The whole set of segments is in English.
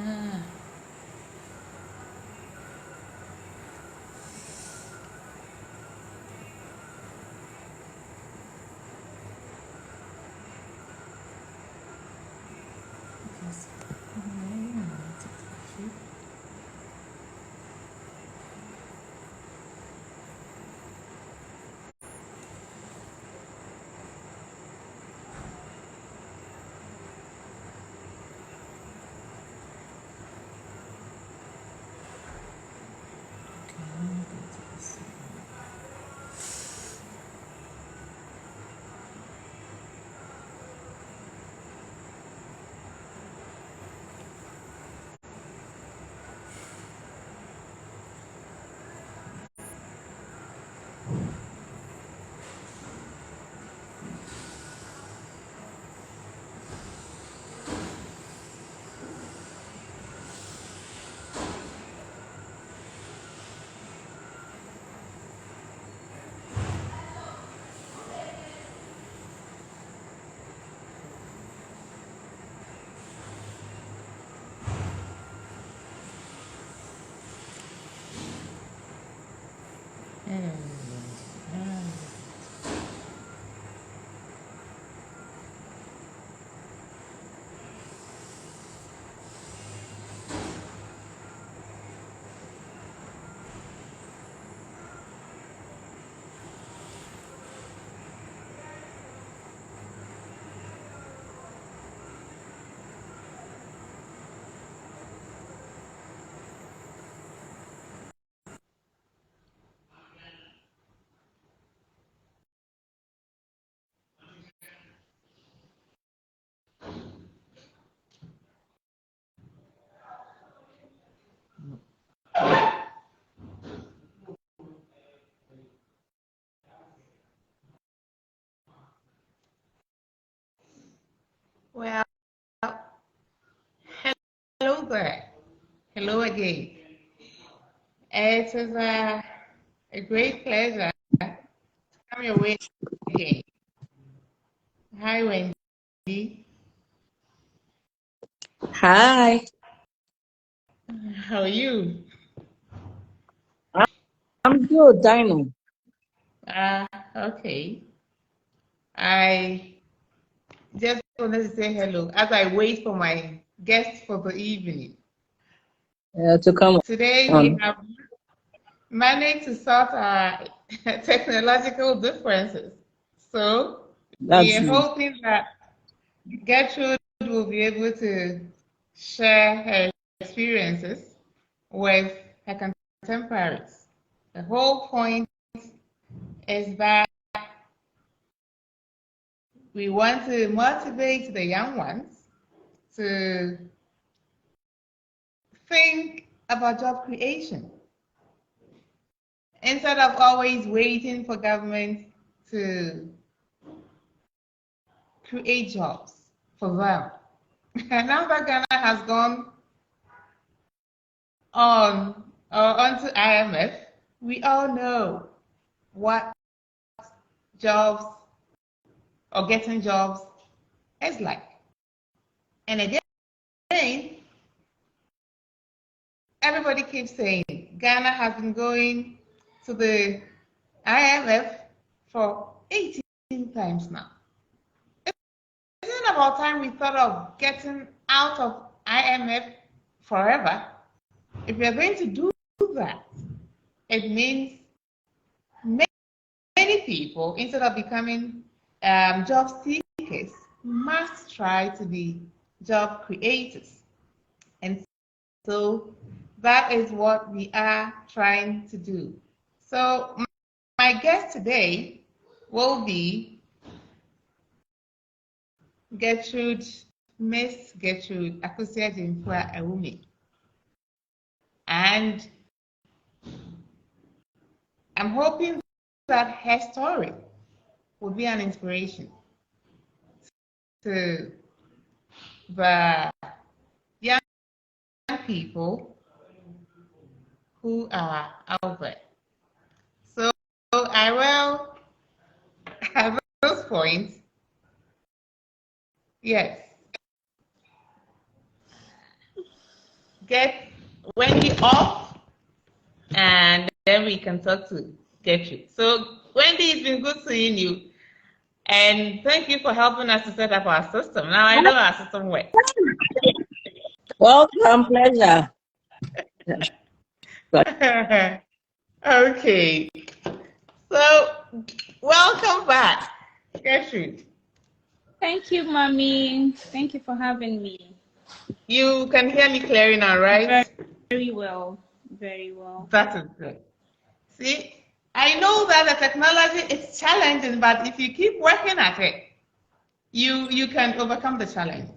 Ah, yes. Well, hello there. Hello again. It is a great pleasure to come your way again. Hi, Wendy. Hi. How are you? I'm good, Dino. Okay. I just wanted to say hello as I wait for my guest for the evening. To come Today we on. have managed to sort our technological differences. So we That's are nice. hoping that Gertrude will be able to share her experiences with her contemporaries. The whole point is that we want to motivate the young ones to think about job creation instead of always waiting for government to create jobs for them. And now that Ghana has gone onto IMF, we all know what jobs or getting jobs is like. And again, everybody keeps saying Ghana has been going to the IMF for 18 times now. Isn't it about time we thought of getting out of IMF forever? If we are going to do that, it means many people, instead of becoming job seekers, must try to be job creators. And so that is what we are trying to do. So my guest today will be Gertrude, Miss Gertrude Akosua Gyemfual Awumee. And I'm hoping that her story will be an inspiration to the young people who are out there. So I will, at this point, yes. get Wendy off, and then we can talk to Gertrude. So Wendy, it's been good seeing you. And thank you for helping us to set up our system. Now I know our system works. Welcome, pleasure. Okay. So welcome back, Gertrude. Thank you, Mommy. Thank you for having me. You can hear me clearly now, right? Very well. Very well. That is good. See, I know that the technology is challenging, but if you keep working at it, you can overcome the challenge.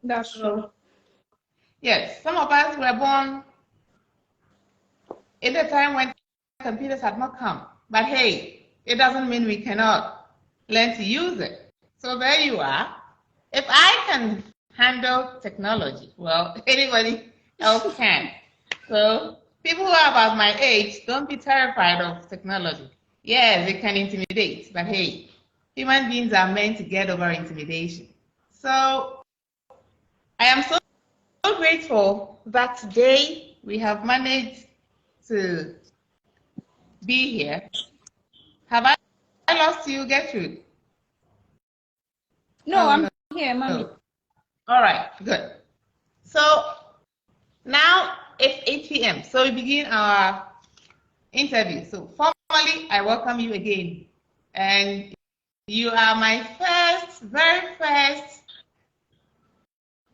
That's true. Yes, some of us were born in a time when computers had not come. But hey, it doesn't mean we cannot learn to use it. So there you are. If I can handle technology, well, anybody else can. So people who are about my age, don't be terrified of technology. Yes, it can intimidate, but hey, human beings are meant to get over intimidation. So I am so grateful that today we have managed to be here. Have I lost you, Gertrude? No, I'm here, Mommy. All right, good. So now it's 8 p.m. So we begin our interview. So formally, I welcome you again. And you are my very first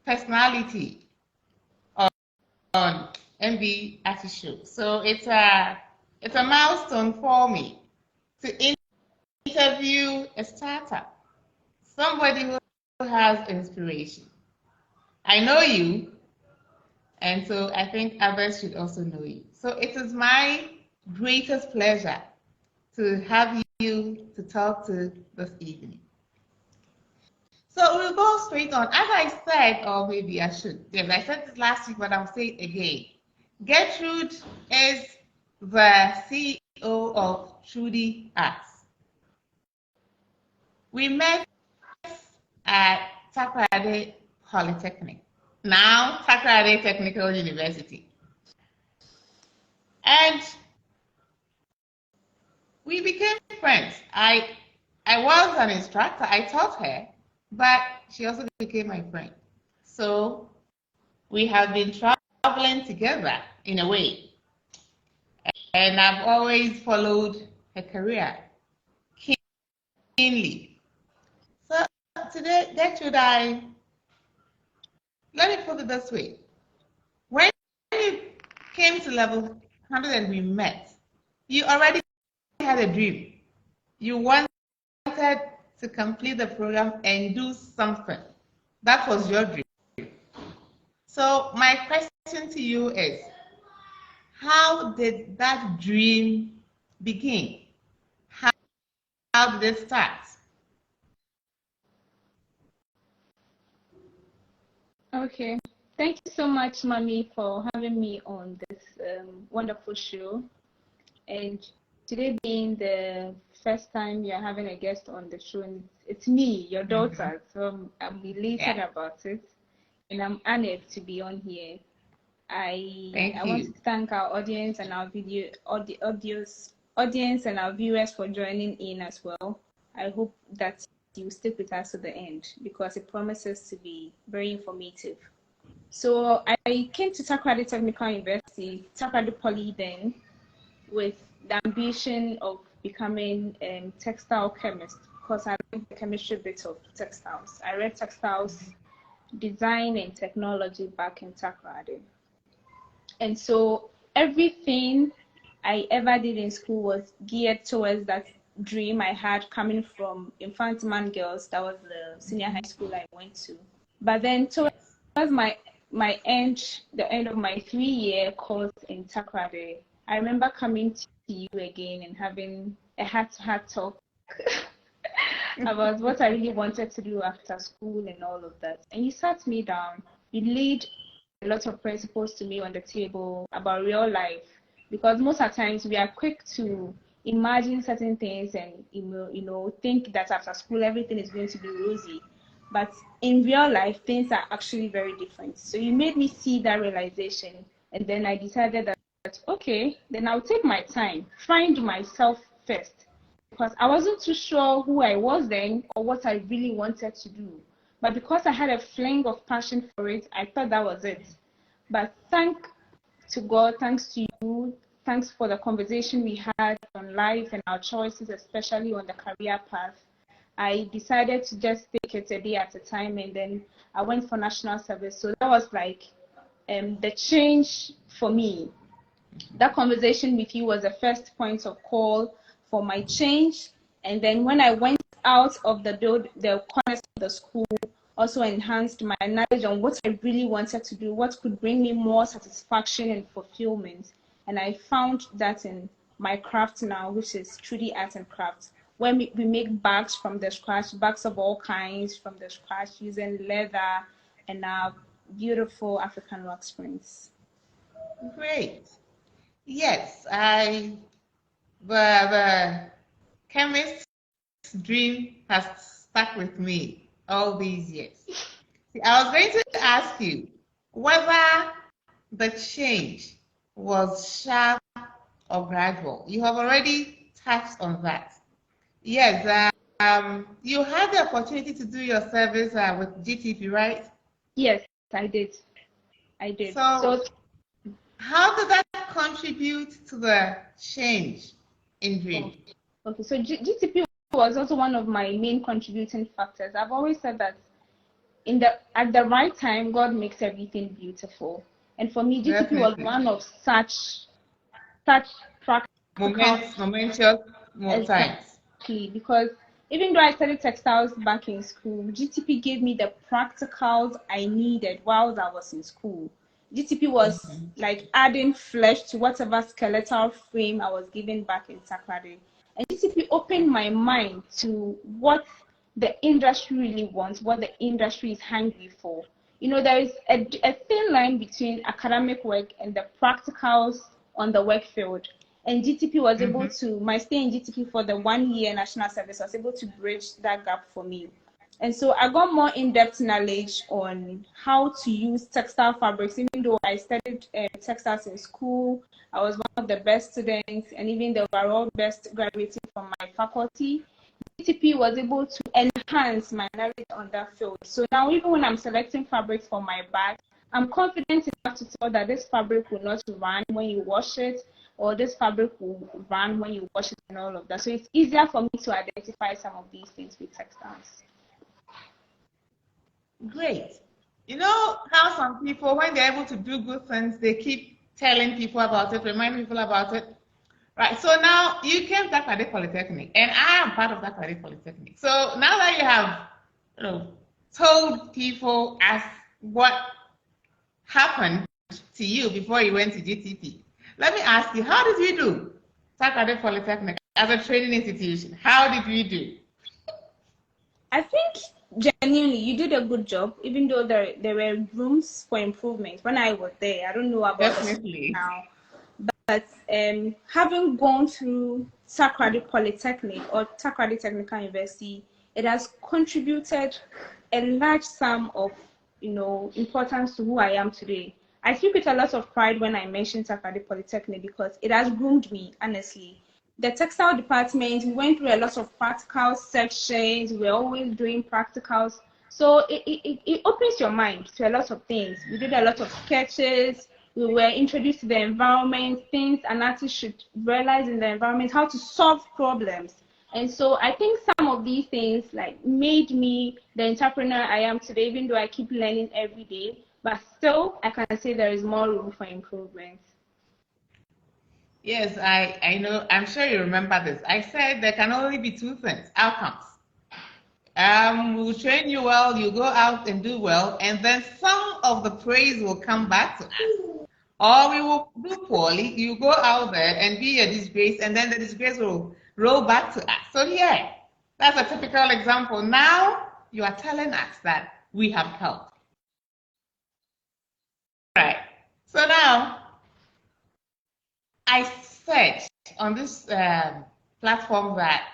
personality on MB Artist Show. So it's a milestone for me to interview a startup, somebody who has inspiration. I know you, and so I think others should also know you. So it is my greatest pleasure to have you to talk to this evening. So we'll go straight on. As I said, or maybe I should, yes, I said this last week, but I'll say it again. Gertrude is the CEO of Trudie Arts. We met at Takoradi Polytechnic, now Takoradi Technical University. And we became friends. I was an instructor, I taught her, but she also became my friend. So we have been traveling together in a way. And I've always followed her career keenly. So today, Gertrude, let me put it this way. When you came to level 100 and we met, you already had a dream. You wanted to complete the program and do something. That was your dream. So my question to you is, how did that dream begin? How did it start? Okay. Thank you so much, Mommy, for having me on this wonderful show. And today being the first time you're having a guest on the show, and it's me, your daughter. So I'm elated about it, and I'm honored to be on here. I want to thank our audience and our audience and our viewers for joining in as well. I hope that you stick with us to the end because it promises to be very informative. So I came to Takoradi Technical University, Takoradi Poly then, with the ambition of becoming a textile chemist because I like the chemistry bit of textiles. I read textiles design and technology back in Takoradi. And so everything I ever did in school was geared towards that dream I had coming from Infant Man Girls. That was the senior high school I went to. But then towards the end of my 3-year course in Takoradi, I remember coming to you again and having a heart-to-heart talk about what I really wanted to do after school and all of that. And you sat me down. You laid a lot of principles to me on the table about real life, because most of the times we are quick to imagine certain things and think that after school everything is going to be rosy, But in real life, things are actually very different. So you made me see that realization. And then I decided that, okay, then I'll take my time, find myself first. Because I wasn't too sure who I was then or what I really wanted to do. But because I had a fling of passion for it, I thought that was it. But thanks to God, thanks to you, thanks for the conversation we had on life and our choices, especially on the career path. I decided to just take it a day at a time, and then I went for national service. So that was like the change for me. That conversation with you was the first point of call for my change. And then when I went out of the corners of the school, also enhanced my knowledge on what I really wanted to do, what could bring me more satisfaction and fulfillment. And I found that in my craft now, which is Trudie Arts and Crafts, where we make bags from the scratch, bags of all kinds from the scratch using leather and beautiful African rock springs. Great. Yes, the chemist's dream has stuck with me all these years. See, I was going to ask you whether the change was sharp or gradual. You have already touched on that. Yes, you had the opportunity to do your service with GTP, right? Yes, I did. So how did that contribute to the change in dream? Okay, so GTP was also one of my main contributing factors. I've always said that at the right time, God makes everything beautiful. And for me, GTP was one of such practical momentous times. Because even though I studied textiles back in school, GTP gave me the practicals I needed while I was in school. GTP was like adding flesh to whatever skeletal frame I was given back in Takrade. And GTP opened my mind to what the industry really wants, what the industry is hungry for. You know, there is a thin line between academic work and the practicals on the work field. And GTP was able to, my stay in GTP for the 1 year national service was able to bridge that gap for me. And so I got more in-depth knowledge on how to use textile fabrics. Even though I studied textiles in school, I was one of the best students and even the overall best graduating from my faculty. GTP was able to enhance my knowledge on that field. So now even when I'm selecting fabrics for my bag, I'm confident enough to tell that this fabric will not run when you wash it, or this fabric will run when you wash it and all of that. So it's easier for me to identify some of these things with textiles. Great. You know how some people, when they're able to do good things, they keep telling people about it, reminding people about it. Right. So now you came to Takrade Polytechnic, and I am part of Takrade Polytechnic. So now that you have, told people as what happened to you before you went to GTP, let me ask you, how did you do Takrade Polytechnic as a training institution? How did you do? I think genuinely you did a good job, even though there were rooms for improvement when I was there. I don't know about Definitely now, but having gone through Takrade Polytechnic or Takrade Technical University, it has contributed a large sum of importance to who I am today. I speak with a lot of pride when I mention Takrade Polytechnic because it has groomed me, honestly. The textile department, we went through a lot of practical sections. We're always doing practicals. So it opens your mind to a lot of things. We did a lot of sketches. We were introduced to the environment, things an artist should realize in the environment, how to solve problems. And so I think some of these things made me the entrepreneur I am today, even though I keep learning every day. But still, I can say there is more room for improvement. Yes, I know. I'm sure you remember this. I said there can only be two things, outcomes. We'll train you well, you go out and do well, and then some of the praise will come back to us. Or we will do poorly, you go out there and be a disgrace, and then the disgrace will roll back to us. So yeah, that's a typical example. Now you are telling us that we have helped. Right. So now, I said on this platform that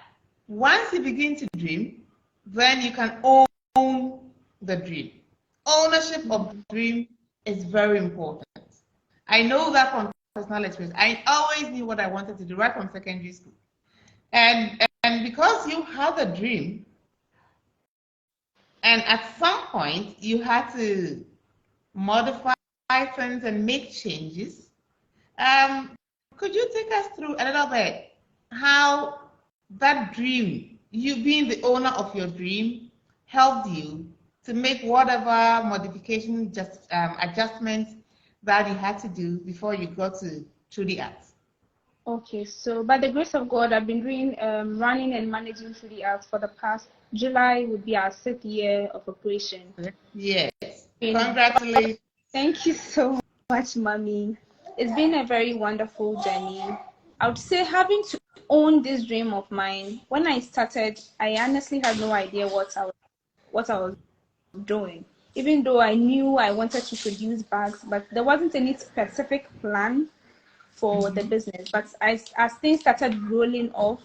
once you begin to dream, then you can own the dream. Ownership of the dream is very important. I know that from personal experience. I always knew what I wanted to do right from secondary school. And because you had a dream, and at some point you had to modify things and make changes, could you take us through a little bit how that dream, you being the owner of your dream, helped you to make whatever modification, adjustments that you had to do before you got to Trudie Arts? Okay, so by the grace of God, I've been doing running and managing Trudie Arts for the past. July would be our 6th year of operation. Yes, congratulations. Thank you so much, Mommy. It's been a very wonderful journey. I would say having to own this dream of mine. When I started, I honestly had no idea what I was doing. Even though I knew I wanted to produce bags, but there wasn't any specific plan for the business. But as things started rolling off,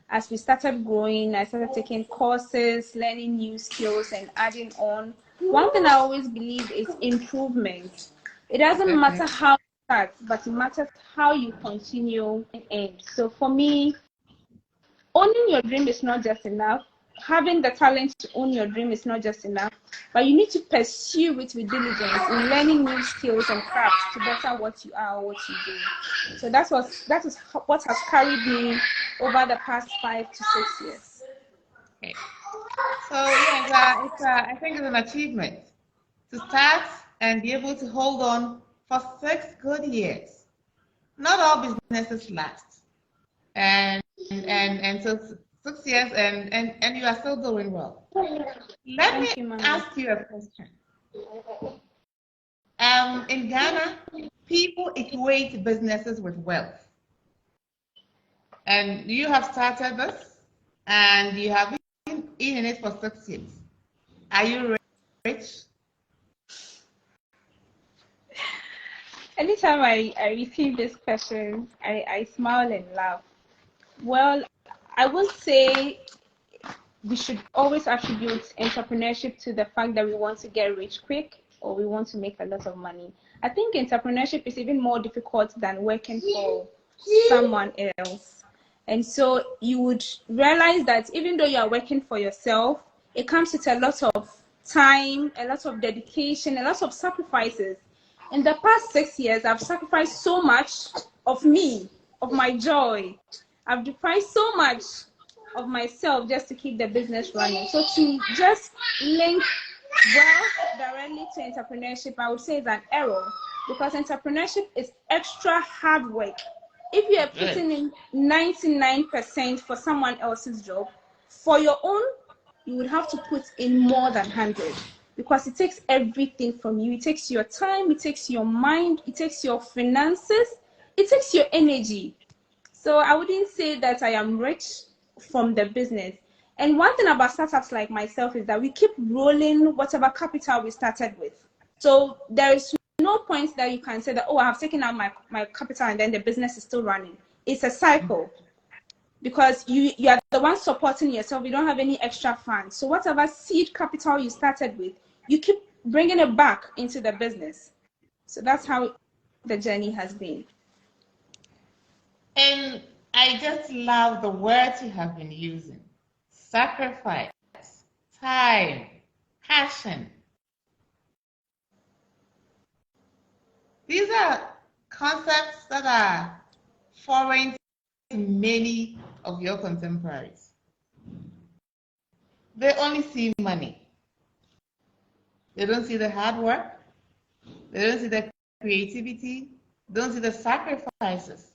as we started growing, I started taking courses, learning new skills, and adding on. One thing I always believe is improvement. It doesn't matter how you start, but it matters how you continue and end. So for me, owning your dream is not just enough. Having the talent to own your dream is not just enough, but you need to pursue it with diligence in learning new skills and crafts to better what you are or what you do. So that is what has carried me over the past 5 to 6 years. Okay. So yes, I think it's an achievement to start and be able to hold on for 6 good years. Not all businesses last, and so 6 years, and you are still doing well. Let me ask you a question. In Ghana, people equate businesses with wealth, and you have started this, and you have been in it for 6 years. Are you rich? Anytime I receive this question, I smile and laugh. Well, I would say we should always attribute entrepreneurship to the fact that we want to get rich quick or we want to make a lot of money. I think entrepreneurship is even more difficult than working for someone else. And so you would realize that even though you are working for yourself, it comes with a lot of time, a lot of dedication, a lot of sacrifices. In the past 6 years, I've sacrificed so much of me, of my joy. I've deprived so much of myself just to keep the business running. So to just link wealth directly to entrepreneurship, I would say is an error, because entrepreneurship is extra hard work. If you are putting in 99% for someone else's job, for your own, you would have to put in more than 100, because it takes everything from you. It takes your time, it takes your mind, it takes your finances, it takes your energy. So I wouldn't say that I am rich from the business. And one thing about startups like myself is that we keep rolling whatever capital we started with. So there is no point that you can say that, oh, I have taken out my capital and then the business is still running. It's a cycle, because you are the one supporting yourself. You don't have any extra funds. So whatever seed capital you started with, you keep bringing it back into the business. So that's how the journey has been. And I just love the words you have been using: sacrifice, time, passion. These are concepts that are foreign to many of your contemporaries. They only see money. They don't see the hard work. They don't see the creativity. They don't see the sacrifices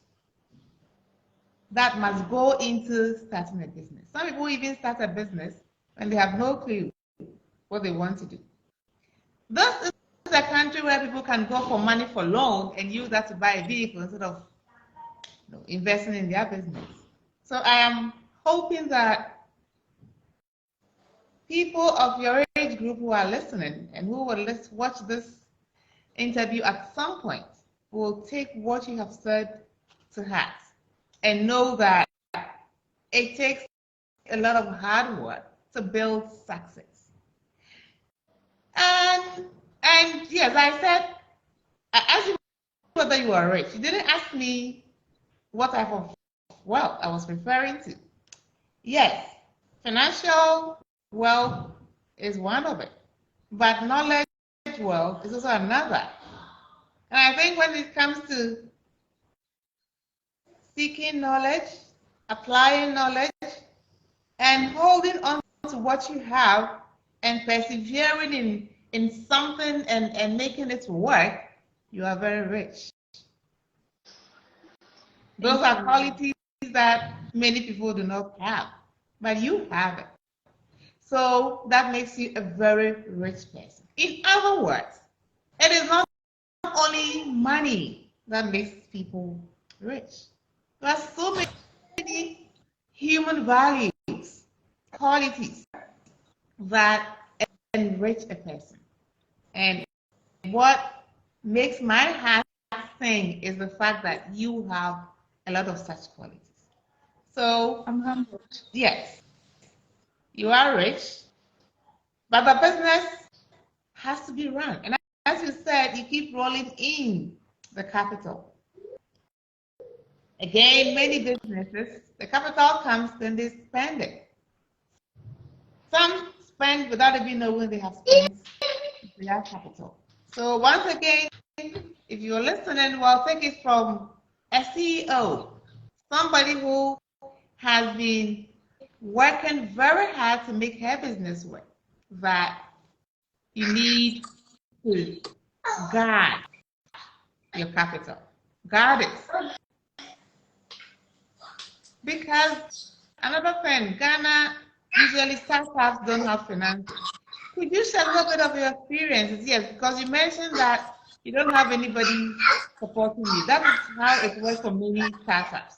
that must go into starting a business. Some people even start a business and they have no clue what they want to do. This is a country where people can go for money for loan and use that to buy a vehicle instead of investing in their business. So I am hoping that people of your age group who are listening and who will watch this interview at some point will take what you have said to heart and know that it takes a lot of hard work to build success. And and yes, I said, I asked you whether you are rich. You didn't ask me what type of wealth I was referring to. Yes, financial wealth is one of it, but knowledge wealth is also another. And I think when it comes to seeking knowledge, applying knowledge, and holding on to what you have and persevering in something and making it work, you are very rich. Those are qualities that many people do not have, but you have it. So that makes you a very rich person. In other words, it is not only money that makes people rich. There are so many human values, qualities that enrich a person. And what makes my heart sing is the fact that you have a lot of such qualities. So, I'm humbled. yes, you are rich, but the business has to be run. And as you said, you keep rolling in the capital. Again, many businesses, the capital comes, then they spend it. Some spend without even knowing they have spent their capital. So once again, if you're listening, well, take it from a CEO, somebody who has been working very hard to make her business work, that you need to guard your capital. Guard it. Because another thing, Ghana, usually startups don't have finances. Could you share a little bit of your experiences? Yes, because you mentioned that you don't have anybody supporting you. That is how it works for many startups.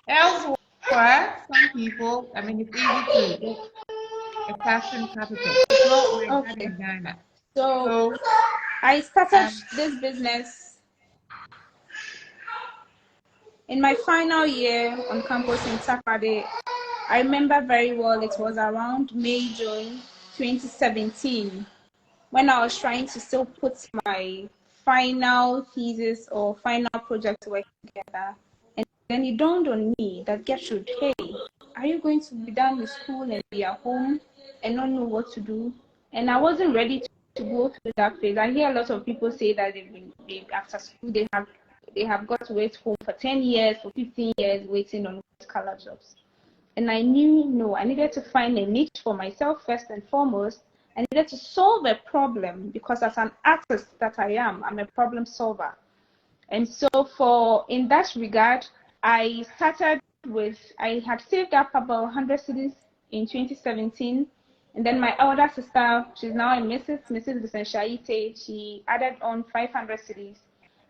Elsewhere, some people, I mean, it's easy to get a passion capital. It's not like that Okay. in Ghana. So So, I started um, this business in my final year on campus in Takoradi. I remember very well, it was around May, June 2017 when I was trying to still put my final thesis or final project work together. And then it dawned on me that Gertrude, hey, are you going to be done with school and be at home and not know what to do? And I wasn't ready to go through that phase. I hear a lot of people say that after school they have got to wait home for 10 years, for 15 years, waiting on color jobs. And I knew, no, I needed to find a niche for myself first and foremost. I needed to solve a problem because as an artist that I am, I'm a problem solver. And so in that regard, I started with, I had saved up about 100 cedis in 2017. And then my elder sister, she's now a Mrs. Vicenshaite, she added on 500 cedis.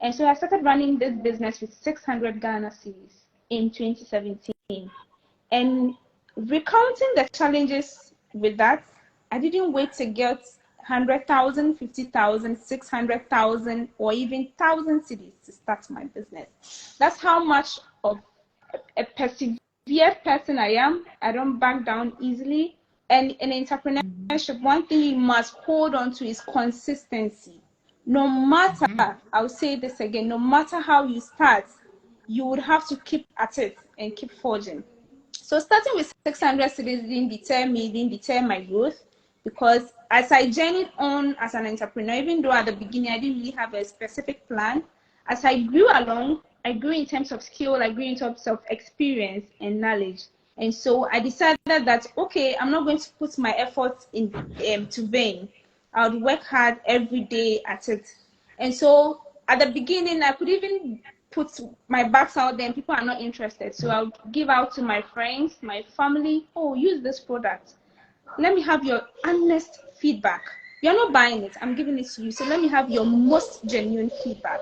And so I started running this business with 600 Ghana cedis in 2017. And recounting the challenges with that, I didn't wait to get 100,000, 50,000, 600,000, or even 1,000 cedis to start my business. That's how much of a persevered person I am. I don't back down easily. And in entrepreneurship, one thing you must hold on to is consistency. No matter, I'll say this again, no matter how you start, you would have to keep at it and keep forging. So starting with 600 cedis didn't deter my growth, because as I journeyed on as an entrepreneur, even though at the beginning I didn't really have a specific plan, as I grew along, I grew in terms of skill, I grew in terms of experience and knowledge. And so I decided that, okay, I'm not going to put my efforts in to vain. I would work hard every day at it. And so at the beginning, I could even put my backs out there and people are not interested. So I'll give out to my friends, my family, oh, use this product. Let me have your honest feedback. You're not buying it, I'm giving it to you. So let me have your most genuine feedback.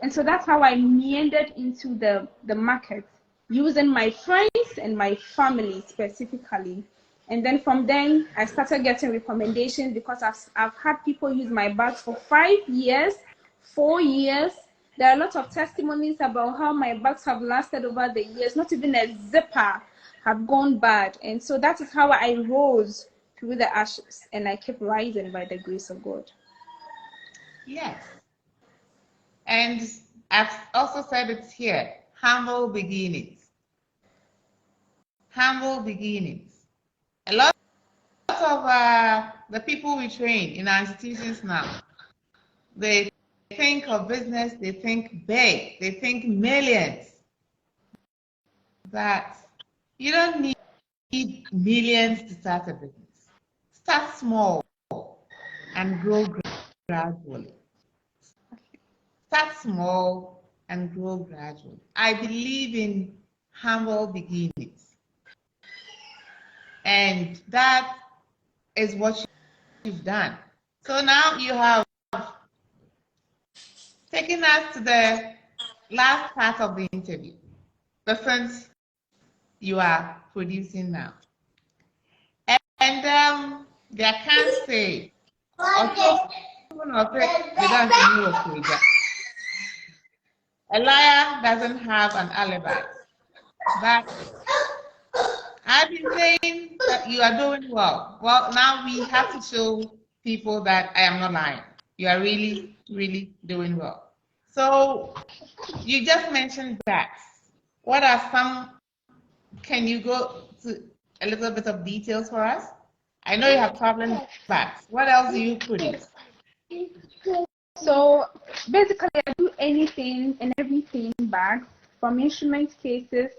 And so that's how I meandered into the market, using my friends and my family specifically. And then from then, I started getting recommendations because I've had people use my bags for 5 years, 4 years. There are a lot of testimonies about how my bags have lasted over the years. Not even a zipper have gone bad. And so that is how I rose through the ashes, and I kept rising by the grace of God. Yes. And I've also said it here, humble beginnings. Humble beginnings. A lot of the people we train in our institutions now, they think of business, they think big, they think millions. That you don't need millions to start a business. Start small and grow gradually. Start small and grow gradually. I believe in humble beginnings. And that is what you've done. So now you have taken us to the last part of the interview, the films you are producing now. And they can't say, a liar doesn't have an alibi. But I've been saying that you are doing well. Well, now we have to show people that I am not lying. You are really, really doing well. So you just mentioned bags. What are some, can you go to a little bit of details for us? I know you have traveling bags. What else do you produce? So basically, I do anything and everything bags, from instrument cases.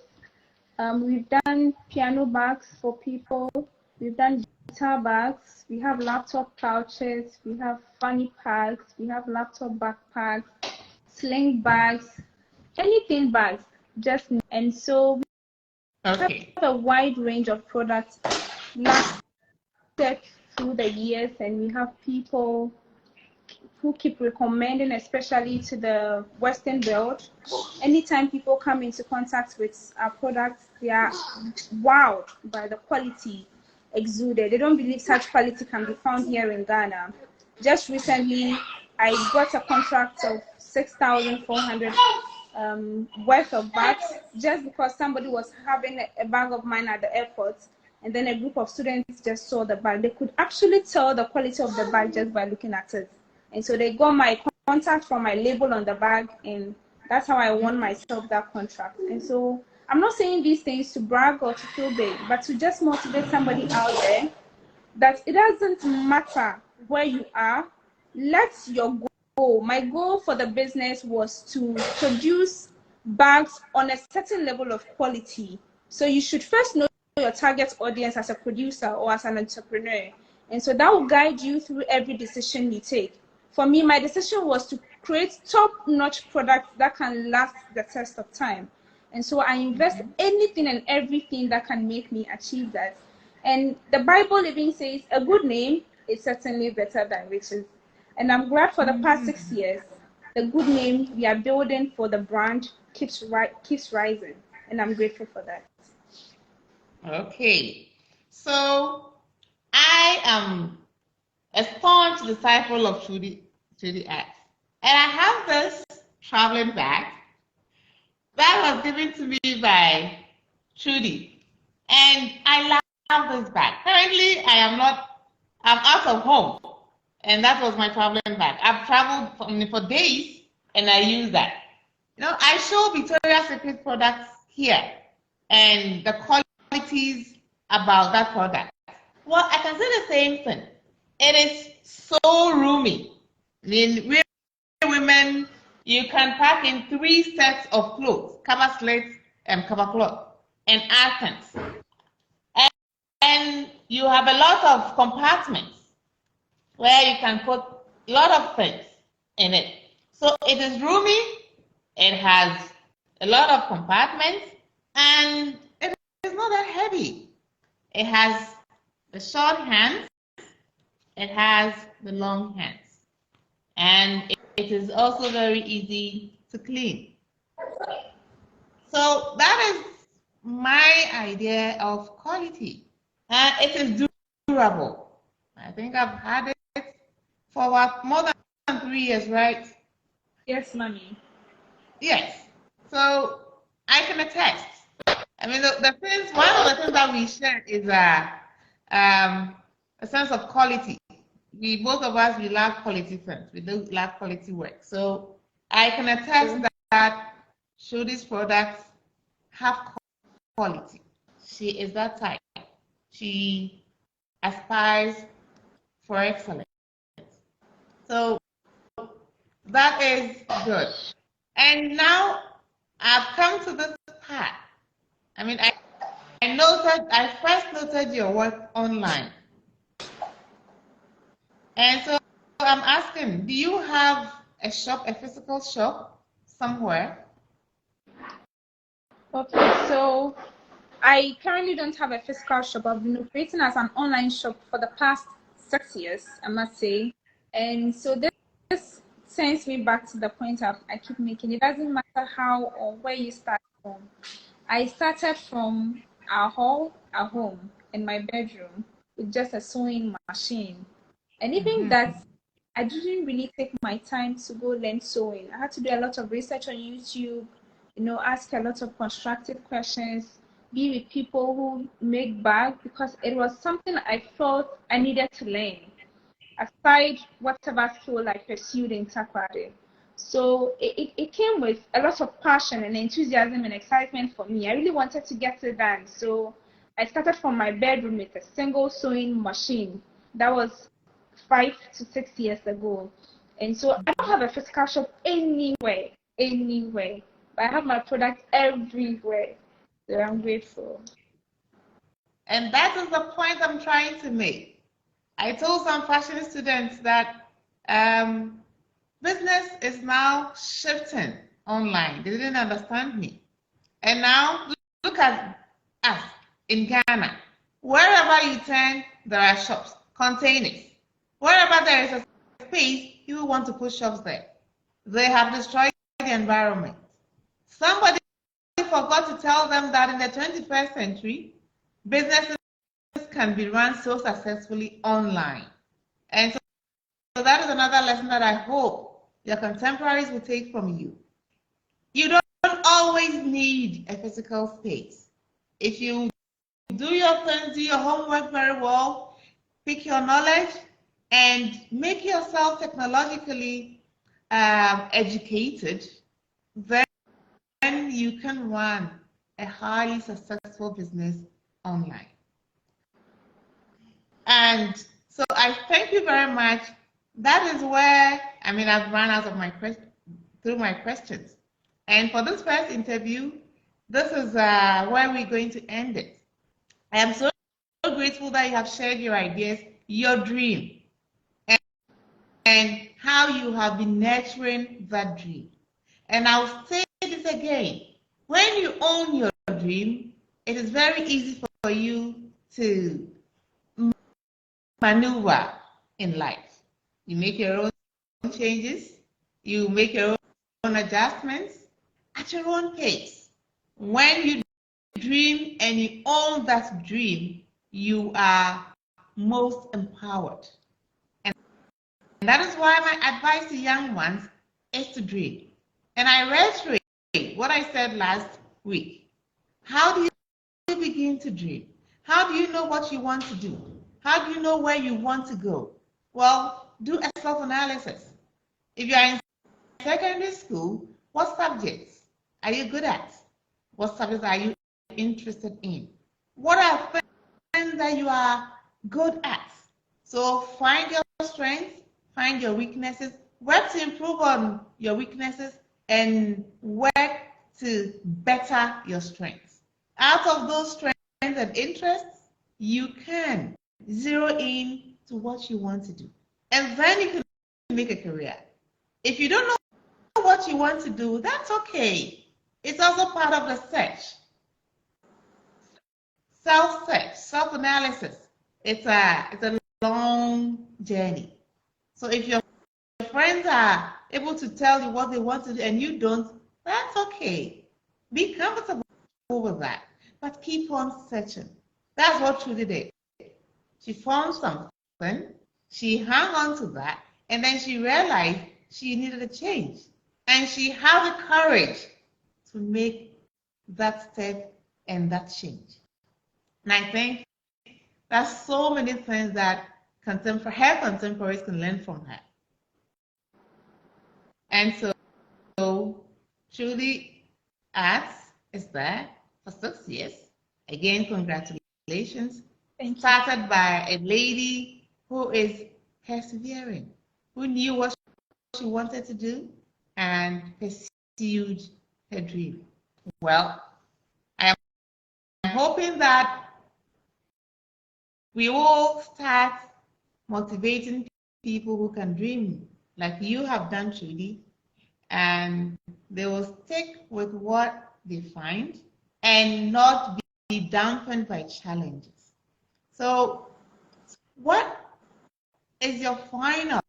We've done piano bags for people. We've done guitar bags. We have laptop pouches. We have funny packs. We have laptop backpacks, sling bags, anything bags. And so we have a wide range of products lasted through the years, and we have people who keep recommending, especially to the Western world. Anytime people come into contact with our products, they are wowed by the quality exuded. They don't believe such quality can be found here in Ghana. Just recently, I got a contract of 6,400 worth of bags, just because somebody was having a bag of mine at the airport, and then a group of students just saw the bag. They could actually tell the quality of the bag just by looking at it. And so they got my contact from my label on the bag, and that's how I won myself that contract. And so I'm not saying these things to brag or to feel big, but to just motivate somebody out there that it doesn't matter where you are. Let your goal, my goal for the business was to produce bags on a certain level of quality. So you should first know your target audience as a producer or as an entrepreneur. And so that will guide you through every decision you take. For me, my decision was to create top-notch products that can last the test of time. And so I invest anything and everything that can make me achieve that. And the Bible even says a good name is certainly better than riches. And I'm glad for the past 6 years, the good name we are building for the brand keeps rising. And I'm grateful for that. Okay. So I am a staunch disciple of Trudie Arts. And I have this traveling bag that was given to me by Trudie. And I love this bag. Currently, I'm out of home. And that was my traveling bag. I've traveled for days, and I use that. You know, I show Victoria's Secret products here and the qualities about that product. Well, I can say the same thing. It is so roomy. I mean, we women, you can pack in 3 sets of clothes, cover slits and cover cloth, and items. And you have a lot of compartments where you can put a lot of things in it. So it is roomy, it has a lot of compartments, and it is not that heavy. It has the short hands, it has the long hands, and it is also very easy to clean. So that is my idea of quality. It is durable. I think I've had it for more than 3 years, right? Yes, mommy. Yes. So I can attest. I mean, one of the things that we share is a sense of quality. Both of us, we love quality things. We do love quality work. So I can attest that Trudie's products have quality. She is that type. She aspires for excellence. So that is good. And now I've come to this part. I mean, I first noted your work online. And so I'm asking, do you have a shop, a physical shop somewhere? Okay, so I currently don't have a physical shop. I've been operating as an online shop for the past 6 years, I must say. And so this sends me back to the point I keep making. It doesn't matter how or where you start from. I started from our hall at home in my bedroom with just a sewing machine. And even that, I didn't really take my time to go learn sewing. I had to do a lot of research on YouTube, ask a lot of constructive questions, be with people who make bags, because it was something I felt I needed to learn aside whatever skill I pursued in taekwondo. So it came with a lot of passion and enthusiasm and excitement for me. I really wanted to get it done. So I started from my bedroom with a single sewing machine. That was 5 to 6 years ago. And so I don't have a physical shop anywhere. But I have my product everywhere. So I'm grateful. And that is the point I'm trying to make. I told some fashion students that business is now shifting online. They didn't understand me. And now look at us in Ghana. Wherever you turn, there are shops, containers. Wherever there is a space, you want to put shops there. They have destroyed the environment. Somebody forgot to tell them that in the 21st century, businesses can be run so successfully online. And so that is another lesson that I hope your contemporaries will take from you. You don't always need a physical space. If you do your things, do your homework very well, pick your knowledge, and make yourself technologically educated, then you can run a highly successful business online. And so I thank you very much. That is where, I've run out of my questions. And for this first interview, this is where we're going to end it. I am so grateful that you have shared your ideas, your dream, and how you have been nurturing that dream. And I'll say this again. When you own your dream, it is very easy for you to maneuver in life. You make your own changes, you make your own adjustments at your own pace. When you dream and you own that dream, you are most empowered. And that is why my advice to young ones is to dream. And I reiterate what I said last week. How do you begin to dream? How do you know what you want to do? How do you know where you want to go? Well, do a self-analysis. If you are in secondary school, what subjects are you good at? What subjects are you interested in? What are things that you are good at? So find your strengths, find your weaknesses, work to improve on your weaknesses, and work to better your strengths. Out of those strengths and interests, you can zero in to what you want to do. And then you can make a career. If you don't know what you want to do, that's okay. It's also part of the search. Self-search, self-analysis. It's a long journey. So if your friends are able to tell you what they want to do and you don't, that's okay. Be comfortable with that. But keep on searching. That's what Trudie did. She found something, she hung on to that, and then she realized she needed a change. And she had the courage to make that step and that change. And I think that's so many things that her contemporaries can learn from her. And so Trudie Arts is there for 6 years. Again, congratulations. Thank you. Started by a lady who is persevering, who knew what she wanted to do and pursued her dream. Well, I am hoping that we will start motivating people who can dream like you have done, Trudie, and they will stick with what they find and not be dampened by challenges. So, what is your final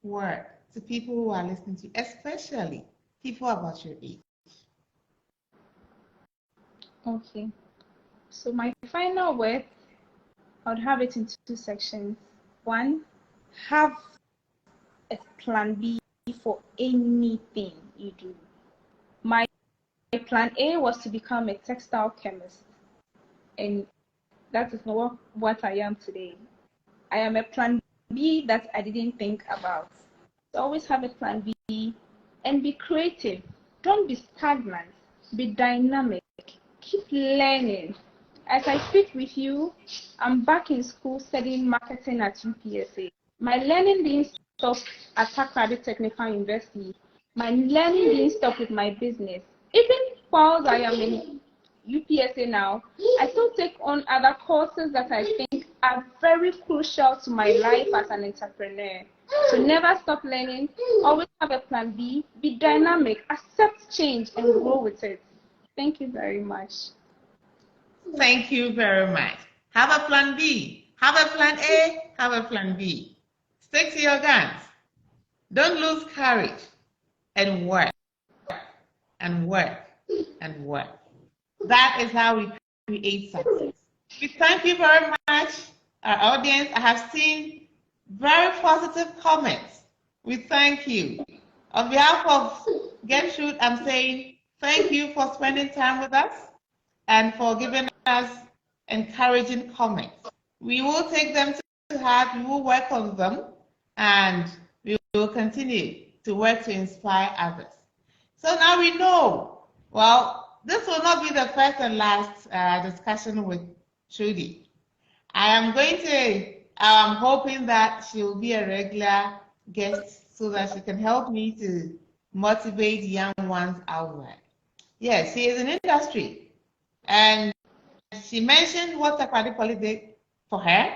word to people who are listening to you, especially people about your age? Okay. So my final word, I would have it in 2 sections. One, have a plan B for anything you do. My plan A was to become a textile chemist, and that is not what I am today. I am a plan B that I didn't think about. So always have a plan B and be creative. Don't be stagnant. Be dynamic. Keep learning. As I speak with you, I'm back in school studying marketing at UPSA. My learning didn't stop at Akosua Technical University. My learning didn't stop with my business. Even while I am in UPSA now, I still take on other courses that I think are very crucial to my life as an entrepreneur. So never stop learning, always have a plan B, be dynamic, accept change and grow with it. Thank you very much. Thank you very much. Have a plan B, have a plan A, have a plan B. Stick to your guns. Don't lose courage and work and work and work. That is how we create success. We thank you very much, our audience. I have seen very positive comments. We thank you. On behalf of Gertrude, I'm saying thank you for spending time with us and for giving us encouraging comments. We will take them to heart, we will work on them, and we will continue to work to inspire others. So now we know, well, this will not be the first and last discussion with Trudie. I'm hoping that she will be a regular guest so that she can help me to motivate young ones out there. Yes, she is in industry, and she mentioned what pragmatic did for her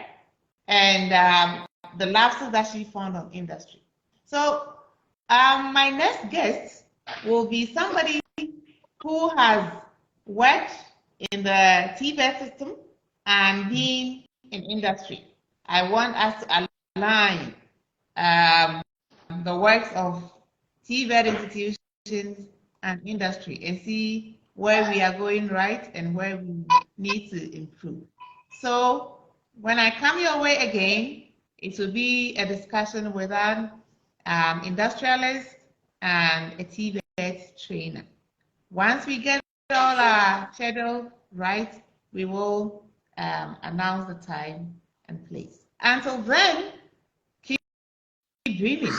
and the lapses that she found on industry. So my next guest will be somebody who has worked in the TVET system and been in industry. I want us to align the works of TVET institutions and industry and see where we are going right and where we need to improve. So when I come your way again, it will be a discussion with an industrialist and a TVET trainer. Once we get all our schedule right, we will announce the time and place. Until then, keep dreaming.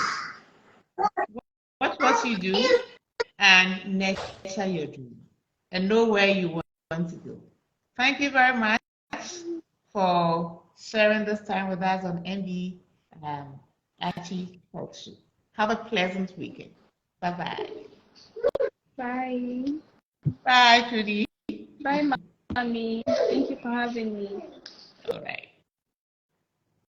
Watch what you do and nurture your dream and know where you want to go. Thank you very much for sharing this time with us on MB Archie Talk Show. Have a pleasant weekend. Bye-bye. Bye. Bye, Trudie. Bye, Mommy. Thank you for having me. All right.